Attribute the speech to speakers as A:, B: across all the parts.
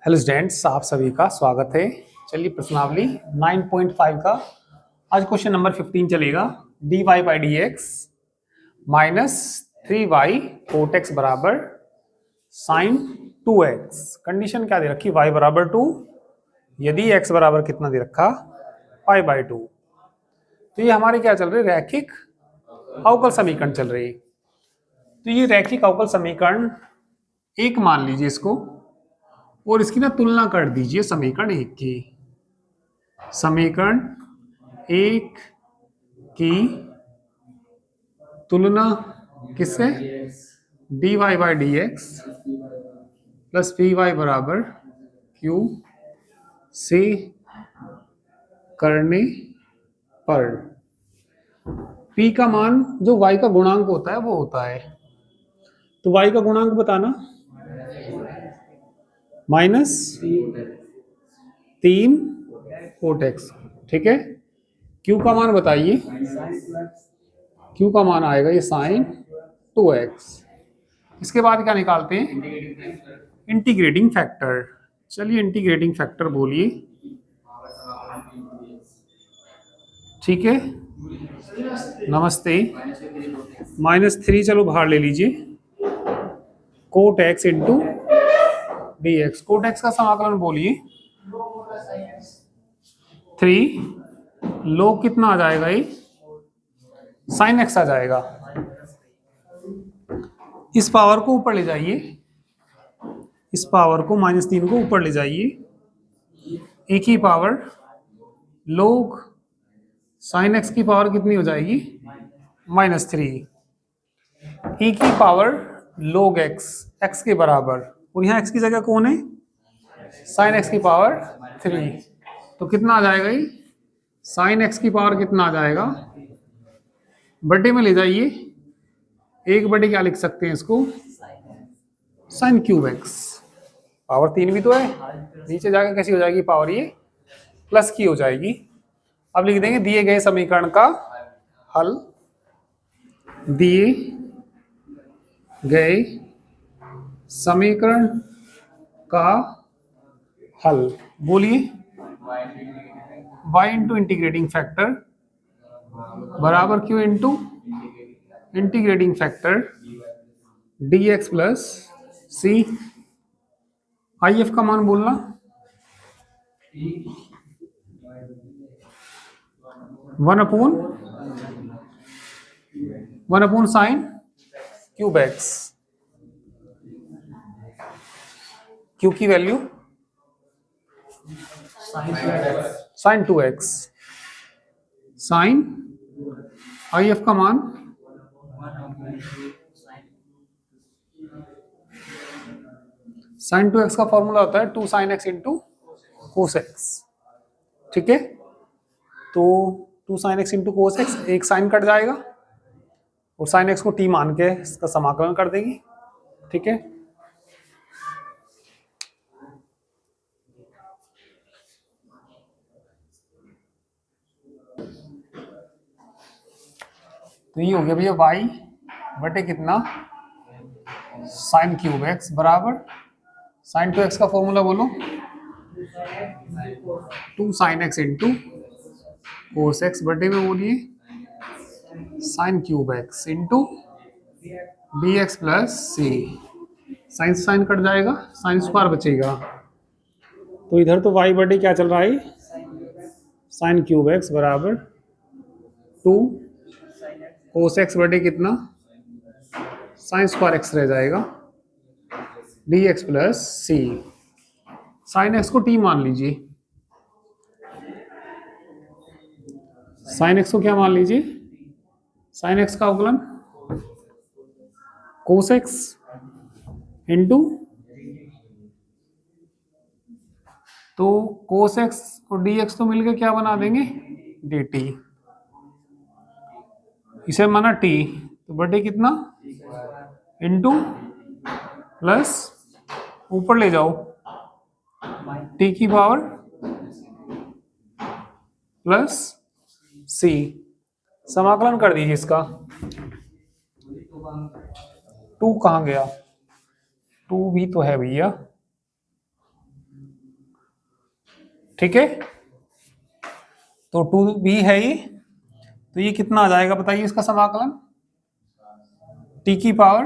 A: Hello students, आप सभी का स्वागत है। चलिए प्रश्नावली 9.5 का आज क्वेश्चन नंबर 15 चलेगा। dy by D X minus 3y cot X बराबर साइन 2x। कंडीशन क्या दे रखी? y बराबर 2, यदि x बराबर कितना दे रखा? Pi by 2। तो ये हमारे क्या चल रहे? रैखिक अवकल समीकरण चल रही। तो ये रैखिक अवकल समीकरण एक मान लीजिए इसको, और इसकी ना तुलना कर दीजिए समीकरण एक की। समीकरण एक की तुलना किससे? dy by D x plus P Y बराबर क्यू से करने पर p का मान जो y का गुणांक होता है वो होता है। तो y का गुणांक बताना, माइनस 3 कोट एक्स। ठीक है। q का मान बताइए। q का मान आएगा ये साइन 2x। इसके बाद क्या निकालते हैं? Integrating factor. चलिए इंटीग्रेटिंग फैक्टर बोलिए। ठीक है, नमस्ते। -3 चलो बाहर ले लीजिए। Cot X into D X. Cot X का समाकलन बोलिए 3 लोग कितना आ जाएगा? ये साइन एक्स आ जाएगा। इस पावर को ऊपर ले जाइए, इस पावर को -3 को ऊपर ले जाइए। एक ही पावर लोग साइन एक्स की पावर कितनी हो जाएगी? -3। एक ही पावर लोग एक्स, एक्स के बराबर, और यहाँ एक्स की जगह कौन है? साइन एक्स की पावर 3। तो कितना आ जाएगा ये? साइन एक्स की पावर कितना आ जाएगा? बटे में ले जाइए। एक बटे क्या लिख सकते हैं इसको? Sign cube x. पावर 3 भी तो है, नीचे जाकर कैसी हो जाएगी पावर? ये प्लस की हो जाएगी। अब लिख देंगे दिए गए समीकरण का हल। दिए गए समीकरण का हल बोलिए। y इंटू इंटीग्रेटिंग फैक्टर बराबर Q into integrating factor dx plus C. IF का मान बोलना, one upon sine cube x. Q की value sine 2x। Sine IF का मान साइन 2x का फॉर्मूला होता है 2 sine x into cos x. ठीक है, तो 2 sine x into cos x, एक साइन कट जाएगा और साइन एक्स को t मान के इसका समाकलन कर देंगे। ठीक है, तो ये हो गया भैया y बटे कितना? साइन क्यूब एक्स बराबर साइन 2x का फॉर्मूला बोलो 2 sine x into cos x बटे में बोलिए sine cube x into D x plus C. Sine sine cut जाएगा, साइन स्क्वायर बचेगा। तो इधर तो y बटे क्या चल रहा है? साइन क्यूब एक्स बराबर 2 कोस एक्स बटे कितना? साइन स्क्वायर एक्स रह जाएगा D x plus C. Sine x को t मान लीजिए। साइन एक्स को क्या मान लीजिए? साइन एक्स का अवकलन कोस एक्स इंटू, तो कोस एक्स और डी एक्स तो मिलकर क्या बना देंगे? D T. इसे माना t, तो बटे कितना? इंटू प्लस ऊपर ले जाओ t की पावर प्लस c। समाकलन कर दीजिए इसका। 2 कहाँ गया? 2 भी तो है भैया, ठीक है, तो 2b है ये, तो ये कितना आ जाएगा बताइए इसका समाकलन, t की पावर,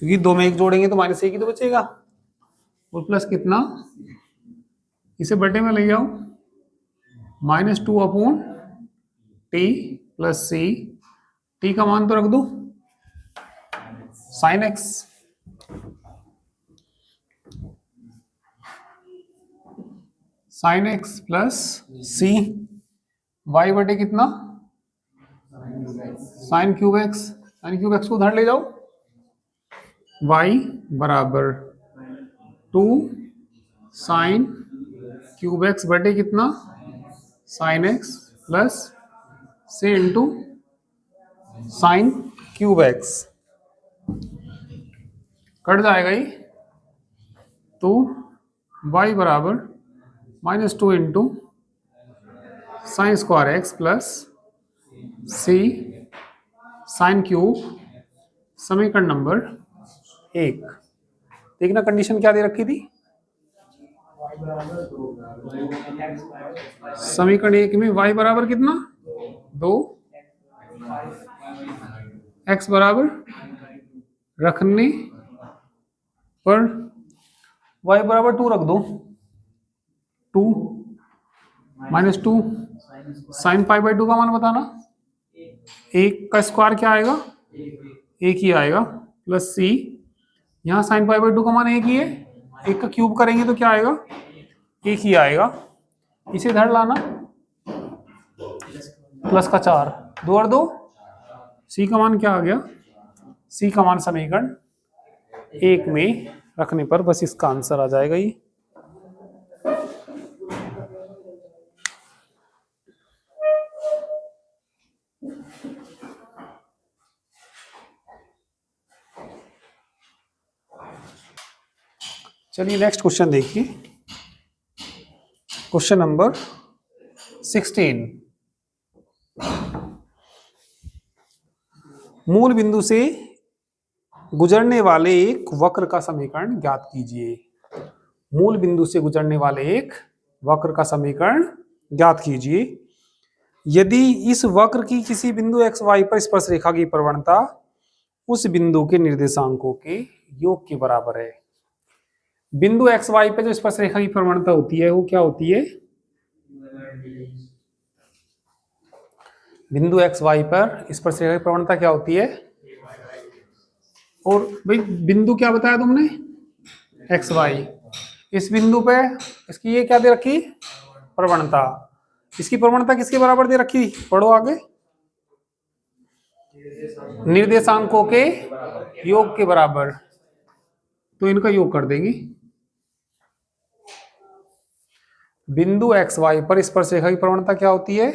A: क्योंकि 2 में 1 जोड़ेंगे तो -1 ही तो बचेगा, और प्लस कितना, इसे बटे में ले जाओ, -2/t प्लस c, t का मान तो रख दो sin x, sin x plus c, y बटे कितना, sin cube x, sin cube x को उधर ले जाओ, y बराबर 2 sin क्यूब x बटे कितना, sin x plus c into sin cube x, cut जाएगा ये, तो y बराबर -2 into sine square x plus c sine cube, समीकरण नंबर 1। देखना कंडीशन क्या दे रखी थी, समीकरण 1 में y बराबर कितना 2, x बराबर रखने पर y बराबर 2 रख दो, 2 -2 साइन पाई बाई 2 का मान बताना, 1 का स्क्वायर क्या आएगा, 1 ही आएगा, प्लस c, यहाँ साइन पाई बाई 2 का मान 1 ही है, 1 का क्यूब करेंगे तो क्या आएगा, 1 ही आएगा, इसे इधर लाना, प्लस का 4, 2 और 2, c का मान क्या आ गया, c का मान समीकरण 1 में रखने पर बस इसका आंसर आ जाएगा ये। चलिए नेक्स्ट क्वेश्चन देखिए, क्वेश्चन नंबर 16, मूल बिंदु से गुजरने वाले एक वक्र का समीकरण ज्ञात कीजिए, मूल बिंदु से गुजरने वाले एक वक्र का समीकरण ज्ञात कीजिए, यदि इस वक्र की किसी बिंदु x y पर स्पर्श रेखा की प्रवणता उस बिंदु के निर्देशांकों के योग के बराबर है। बिंदु x y पे जो स्पर्श रेखा की प्रवणता होती है वो क्या होती है, बिंदु x y पर स्पर्श रेखा की प्रवणता क्या होती है, और भाई बिंदु क्या बताया तुमने x y, इस बिंदु पे इसकी ये क्या दे रखी प्रवणता, इसकी प्रवणता किसके बराबर दे रखी, पढ़ो आगे, निर्देशांकों के योग के बराबर, तो इनका योग कर देंगे, बिंदु x y पर स्पर्श रेखा की प्रवणता क्या होती है,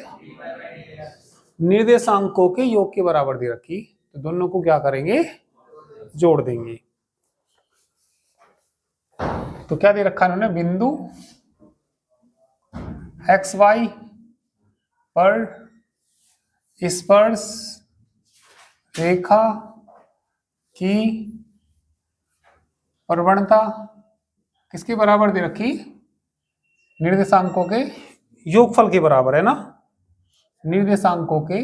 A: निर्देशांकों के योग के बराबर दे रखी, तो दोनों को क्या करेंगे, जोड़ देंगे, तो क्या दे रखा इन्होंने, बिंदु x y पर स्पर्श रेखा की प्रवणता किसके बराबर दे रखी, निर्देशांकों के योगफल के बराबर है ना, निर्देशांकों के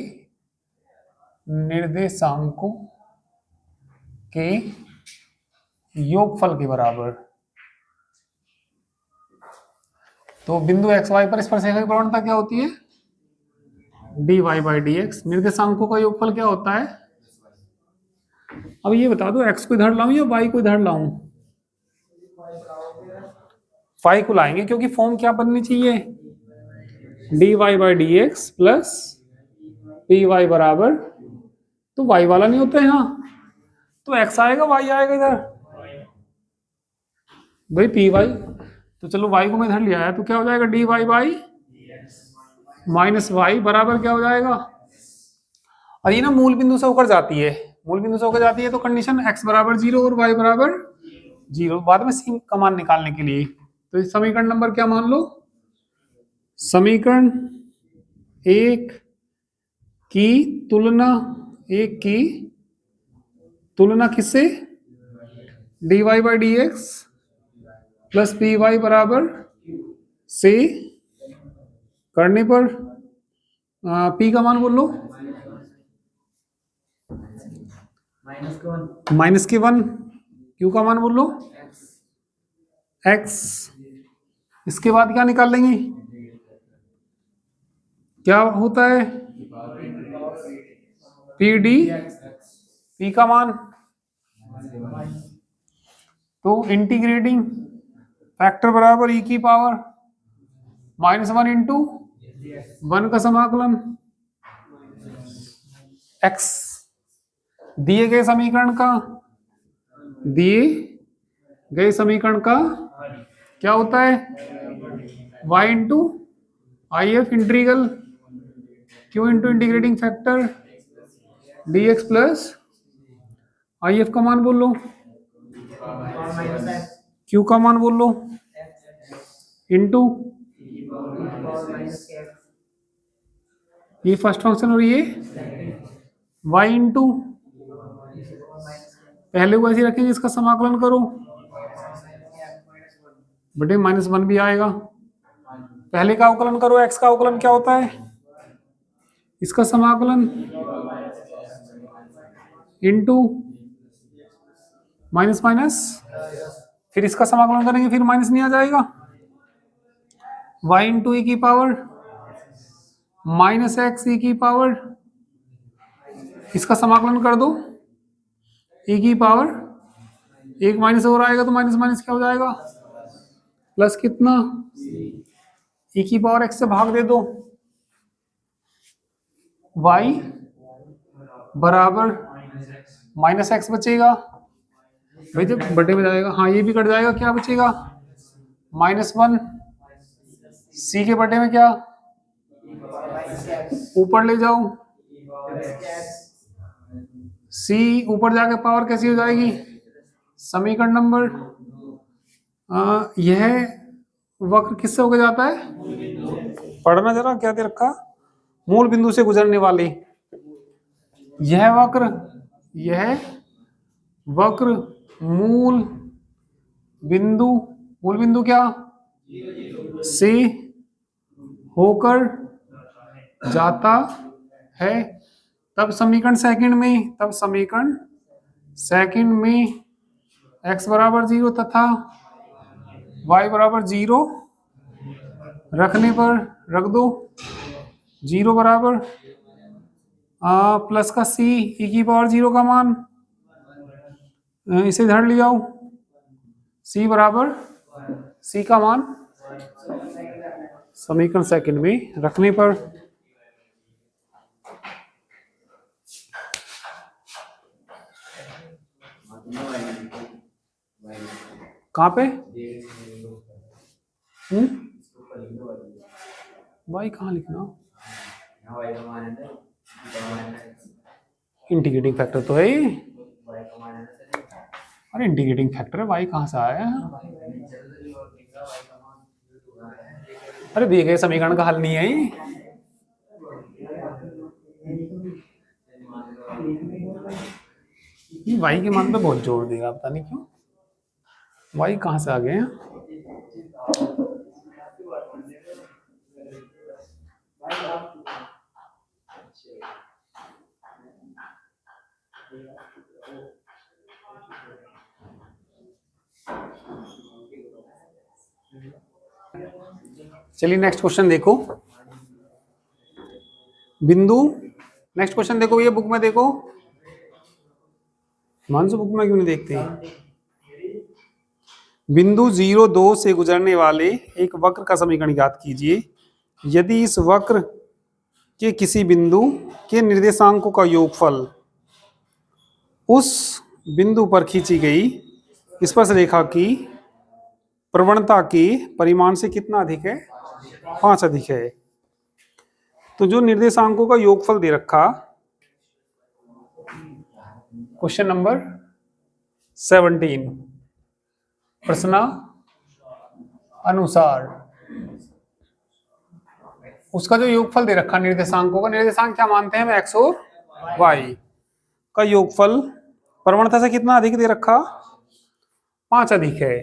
A: योगफल के बराबर, तो बिंदु x y पर स्पर्श रेखा की प्रवणता क्या होती है, dy बाई डी एक्स, निर्देशांकों का योगफल क्या होता है, अब ये बता दो x को इधर लाऊं या y को इधर लाऊं, y को लाएंगे क्योंकि फॉर्म क्या बननी चाहिए, dy by D x plus P Y बराबर, तो y वाला नहीं होता है यहाँ, तो x आएगा y आएगा इधर, भाई पी वाई, तो चलो y को मैं इधर ले आया तो क्या हो जाएगा, dy बाई माइनस वाई बराबर क्या हो जाएगा, और ये ना मूल बिंदु से होकर जाती है, मूल बिंदु से होकर जाती है तो कंडीशन x बराबर 0 और y बराबर 0, बाद में c का मान निकालने के लिए, तो इस समीकरण नंबर क्या मान लो, समीकरण 1 की तुलना किससे, dy by D x plus P Y बराबर से करने पर पी का मान बोल लो माइनस के 1, क्यू का मान बोल लो एक्स। इसके बाद क्या निकाल लेंगे, क्या होता है पी डी, पी का मान, तो इंटीग्रेटिंग फैक्टर बराबर ई की पावर -1 इंटू 1 का समाकलन x, दिए गए समीकरण का क्या होता है y into I F integral q into integrating factor dx plus I F का मान बोल लो, q का मान बोल लो इंटू ये फर्स्ट फंक्शन और ये y इंटू पहले को ऐसे रखेंगे, इसका समाकलन करो बटे -1 भी आएगा। पहले का अवकलन करो, x का अवकलन क्या होता है, इसका समाकलन इंटू माइनस माइनस, फिर इसका समाकलन करेंगे फिर माइनस नहीं आ जाएगा, y इंटू ई की पावर -x ई की पावर, इसका समाकलन कर दो e की पावर, एक माइनस और आएगा तो माइनस माइनस क्या हो जाएगा प्लस कितना, e की पावर x से भाग दे दो, y बराबर -x बचेगा भाई, जब बटे में जाएगा हाँ ये भी कट जाएगा, क्या बचेगा -1, c के बटे में क्या ऊपर ले जाओ, c ऊपर जाके पावर कैसी हो जाएगी, समीकरण नंबर यह वक्र किससे होकर जाता है, पढ़ना जरा क्या दे रखा, मूल बिंदु से गुजरने वाली, यह वक्र मूल बिंदु क्या से होकर जाता है, तब समीकरण सेकंड में x बराबर 0 तथा y बराबर 0 रखने पर रख दो, 0 बराबर प्लस का c e की पावर 0 का मान, इसे इधर ले आओ, c बराबर c का मान समीकरण सेकंड में रखने पर, कहाँ पे y कहाँ लिखना, इंटीग्रेटिंग फैक्टर तो है, अरे इंटीग्रेटिंग फैक्टर है, y कहाँ से आया, अरे दिए गए समीकरण का हल नहीं है ये y के मान पे बहुत जोर देगा, पता नहीं क्यों, y कहाँ से आ गए हैं, चलिए नेक्स्ट क्वेश्चन देखो, बिंदु, नेक्स्ट क्वेश्चन देखो, ये बुक में देखो, मानसू बुक में क्यों नहीं देखते, बिंदु 0, 2 से गुजरने वाले एक वक्र का समीकरण ज्ञात कीजिए, यदि इस वक्र के किसी बिंदु के निर्देशांकों का योगफल उस बिंदु पर खींची गई स्पर्श रेखा की प्रवणता के परिमाण से कितना अधिक है, 5 अधिक है, तो जो निर्देशांकों का योगफल दे रखा, क्वेश्चन नंबर 17 प्रश्न अनुसार उसका जो योगफल दे रखा निर्देशांकों का, निर्देशांक क्या मानते हैं हम, x और y का योगफल प्रवणता से कितना अधिक दे रखा, 5 अधिक है,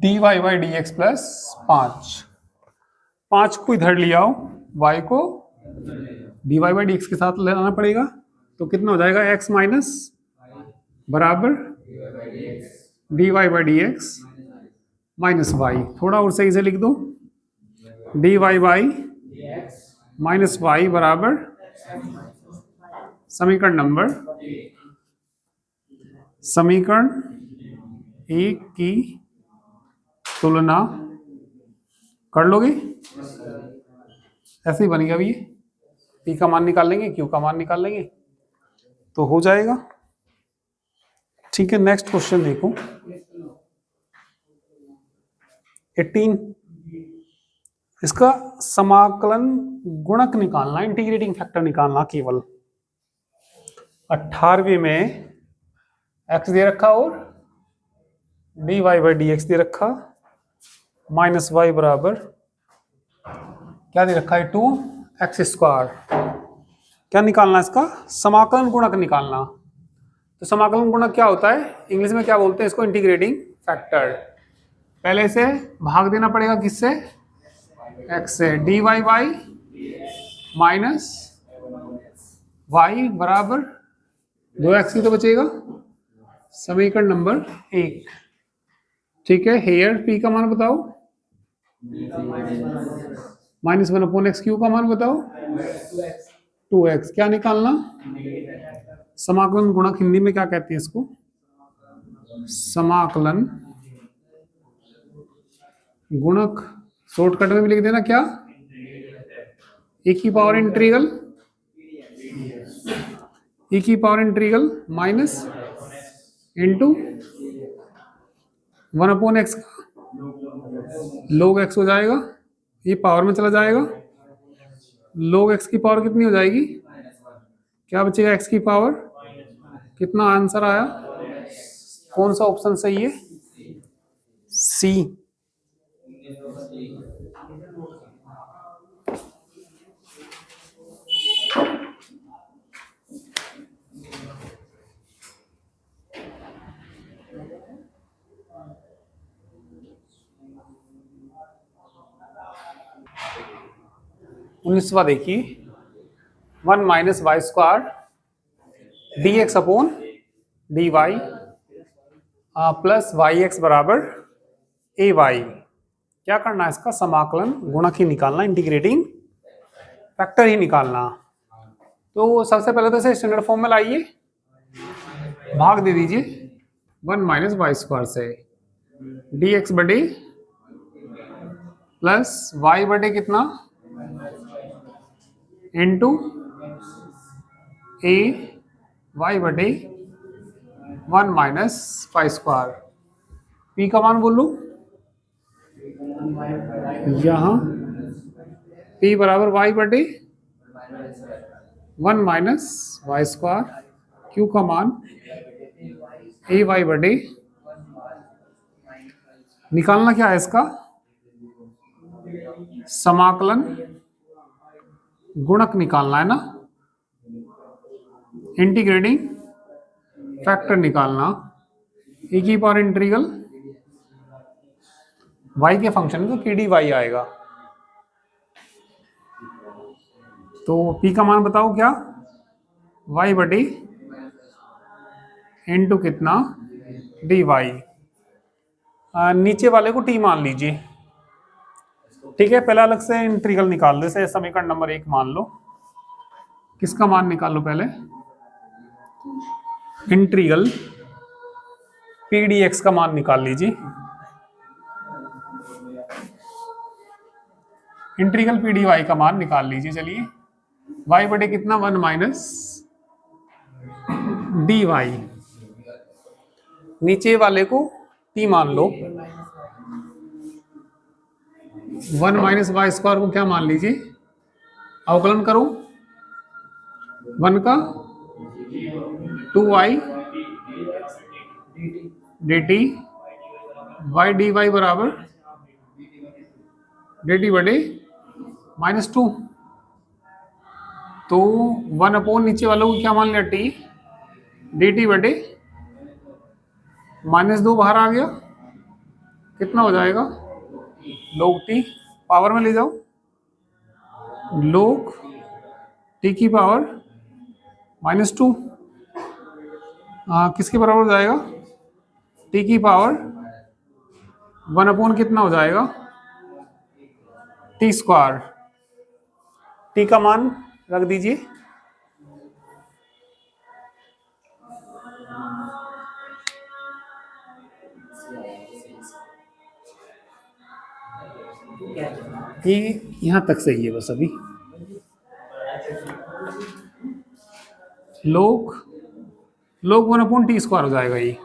A: D Y by D x plus 5। 5 को इधर ले आओ, y को D Y by D X के साथ ले आना पड़ेगा, तो कितना हो जाएगा x माइनस बराबर D Y by D X minus Y. थोड़ा और सही से लिख दो, D Y by minus Y बराबर समीकरण एक की तुलना कर लोगे, ऐसे ही बनेगा। अभी पी का मान निकाल लेंगे, क्यू का मान निकाल लेंगे तो हो जाएगा। ठीक है, नेक्स्ट क्वेश्चन देखो 18। इसका समाकलन गुणक निकालना, इंटीग्रेटिंग फैक्टर निकालना केवल। 18वें में x दे रखा और d Y by D x दे रखा, माइनस वाई बराबर क्या दे रखा है 2x²। क्या निकालना है इसका? समाकलन गुणक निकालना। तो समाकलन गुणक क्या होता है, इंग्लिश में क्या बोलते हैं इसको? Integrating factor. पहले से भाग देना पड़ेगा किससे? x से। D Y by minus Y बराबर 2x ही तो बचेगा, समीकरण नंबर 1। ठीक है, हेयर p का मान बताओ, -1/x। क्यू का मान बताओ 2x। क्या निकालना? समाकलन गुणक। हिंदी में क्या कहते हैं इसको? समाकलन गुणक। शॉर्टकट में भी लिख देना क्या? एक ही power integral minus into 1/x log x हो जाएगा, ये पावर में चला जाएगा। log x की पावर कितनी हो जाएगी? क्या बचेगा? x की पावर। कितना आंसर आया? कौन सा ऑप्शन सही है? सी। उन्नीसवा देखिए, 1 minus Y square D X upon D Y plus Y X बराबर ए वाई। क्या करना है इसका? समाकलन गुणक ही निकालना, इंटीग्रेटिंग फैक्टर ही निकालना। तो सबसे पहले तो इसे स्टैंडर्ड फॉर्म में लाइए, भाग दे दीजिए 1 माइनस वाई स्क्वायर से। डी एक्स बटे प्लस वाई बटे कितना इंटू ए वाई बटे 1 माइनस वाई स्क्वायर। पी का मान बोलूं यहां, पी बराबर वाई बटे 1 माइनस वाई स्क्वायर। क्यू का मान ए वाई बटे, निकालना क्या है इसका? समाकलन गुणक निकालना है ना, इंटीग्रेटिंग फैक्टर निकालना। एक ही पावर इंटीग्रल y के फंक्शन में तो के डी वाई आएगा। तो p का मान बताओ क्या? y बटे इंटू कितना डी वाई। नीचे वाले को t मान लीजिए। ठीक है, पहले अलग से इंटीग्रल निकाल दो। जैसे समीकरण नंबर 1 मान लो, किसका मान निकालो? पहले इंटीग्रल पी डी एक्स का मान निकाल लीजिए। इंटीग्रल पी डी वाई का मान निकाल लीजिए। चलिए, वाई बटे कितना 1 माइनस डी वाई। नीचे वाले को टी मान लो। 1 माइनस वाई स्क्वायर को क्या मान लीजिए? अवकलन करो 1 का 2y dt y dy बराबर dt बटे -2। तो 1 अपॉन नीचे वालों को क्या मान लिया? t dt बटे -2 बाहर आ गया, कितना हो जाएगा, log t पावर में ले जाओ, log t की पावर -2 किसके बराबर हो जाएगा, t की पावर 1 कितना हो जाएगा, t स्क्वायर। t का मान रख दीजिए, ये यहां तक सही है बस। अभी लोग 1/t स्क्वायर हो जाएगा ये।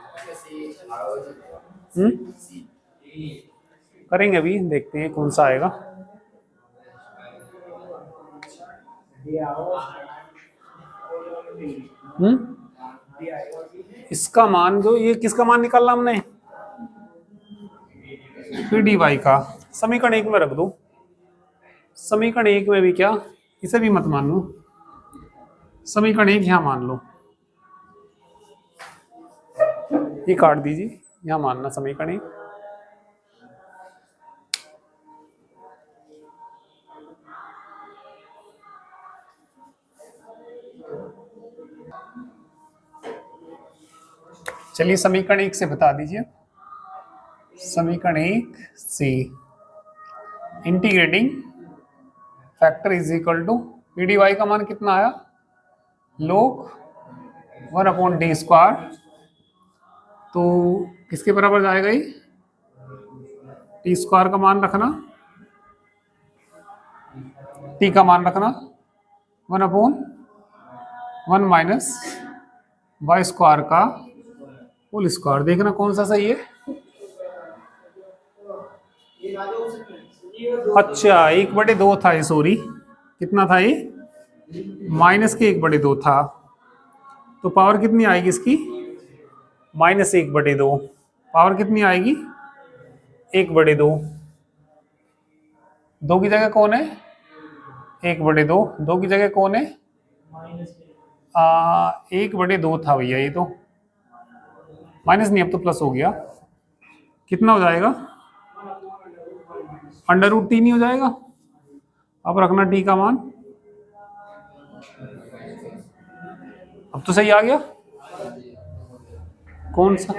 A: करेंगे, अभी देखते हैं कौन सा आएगा। इसका मान, जो ये किसका मान निकालना हमने, पी डी वाई का, समीकरण 1 में रख दो। समीकरण 1 में भी क्या, इसे भी मत मान लो, समीकरण 1 यहां मान लो, ये काट दीजिए, यहां मानना समीकरण 1। चलिए समीकरण 1 से बता दीजिए। समीकरण 1 से integrating factor is equal to P D Y का मान कितना आया, log 1/t स्क्वायर, तो किसके बराबर जाएगा ये, टी स्क्वायर का मान रखना, टी का मान रखना 1/1 माइनस वाई स्क्वायर का होल स्क्वायर। देखना कौन सा सही है। अच्छा 1/2 था ये, सॉरी, कितना था ये, -1/2 था, तो पावर कितनी आएगी इसकी, -1/2। पावर कितनी आएगी, 1/2। 2 की जगह कौन है, 1/2। 2 की जगह कौन है, 1/2 था भैया, ये तो माइनस नहीं, अब तो प्लस हो गया। कितना हो जाएगा, √t नहीं हो जाएगा। अब रखना t का मान, अब तो सही आ गया। कौन सा,